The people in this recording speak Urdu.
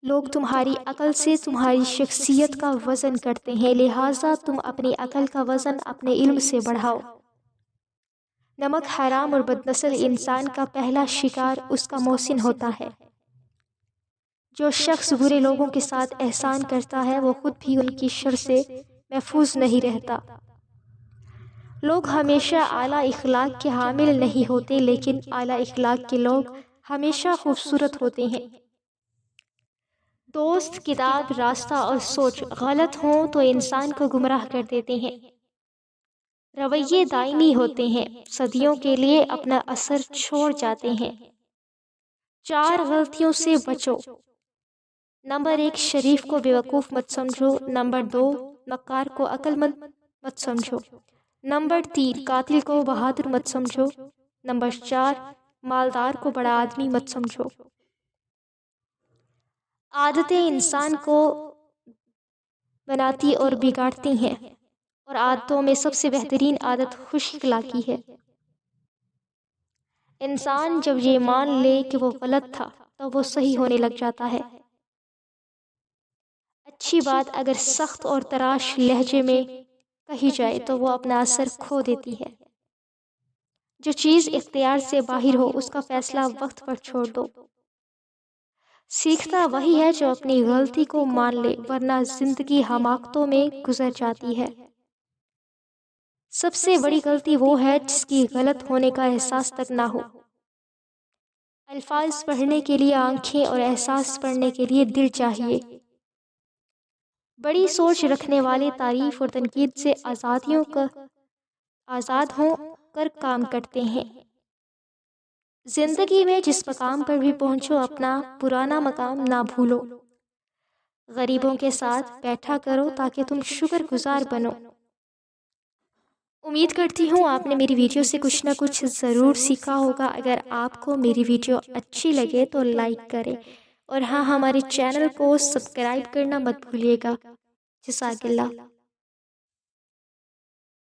لوگ تمہاری عقل سے تمہاری شخصیت کا وزن کرتے ہیں، لہٰذا تم اپنی عقل کا وزن اپنے علم سے بڑھاؤ۔ نمک حرام اور بدنسل انسان کا پہلا شکار اس کا محسن ہوتا ہے۔ جو شخص برے لوگوں کے ساتھ احسان کرتا ہے وہ خود بھی ان کی شر سے محفوظ نہیں رہتا۔ لوگ ہمیشہ اعلیٰ اخلاق کے حامل نہیں ہوتے، لیکن اعلیٰ اخلاق کے لوگ ہمیشہ خوبصورت ہوتے ہیں۔ دوست، کتاب، راستہ اور سوچ غلط ہوں تو انسان کو گمراہ کر دیتے ہیں۔ رویے دائمی ہوتے ہیں، صدیوں کے لیے اپنا اثر چھوڑ جاتے ہیں۔ 4 غلطیوں سے بچو۔ نمبر 1، شریف کو بیوقوف مت سمجھو۔ نمبر 2، مکار کو عقل مند مت سمجھو۔ نمبر 3، قاتل کو بہادر مت سمجھو۔ نمبر 4، مالدار کو بڑا آدمی مت سمجھو۔ عادتیں انسان کو بناتی اور بگاڑتی ہیں، اور عادتوں میں سب سے بہترین عادت خوش اخلاقی ہے۔ انسان جب یہ مان لے کہ وہ غلط تھا تو وہ صحیح ہونے لگ جاتا ہے۔ اچھی بات اگر سخت اور تراش لہجے میں کہی جائے تو وہ اپنا اثر کھو دیتی ہے۔ جو چیز اختیار سے باہر ہو اس کا فیصلہ وقت پر چھوڑ دو۔ سیکھتا وہی ہے جو اپنی غلطی کو مان لے، ورنہ زندگی حماقتوں میں گزر جاتی ہے۔ سب سے بڑی غلطی وہ ہے جس کی غلط ہونے کا احساس تک نہ ہو۔ الفاظ پڑھنے کے لیے آنکھیں اور احساس پڑھنے کے لیے دل چاہیے۔ بڑی سوچ رکھنے والے تعریف اور تنقید سے آزاد ہو کر کام کرتے ہیں۔ زندگی میں جس مقام پر بھی پہنچو اپنا پرانا مقام نہ بھولو۔ غریبوں کے ساتھ بیٹھا کرو تاکہ تم شکر گزار بنو۔ امید کرتی ہوں آپ نے میری ویڈیو سے کچھ نہ کچھ ضرور سیکھا ہوگا۔ اگر آپ کو میری ویڈیو اچھی لگے تو لائک کریں، اور ہاں، ہمارے چینل کو سبسکرائب کرنا مت بھولیے گا۔ جزاک اللہ۔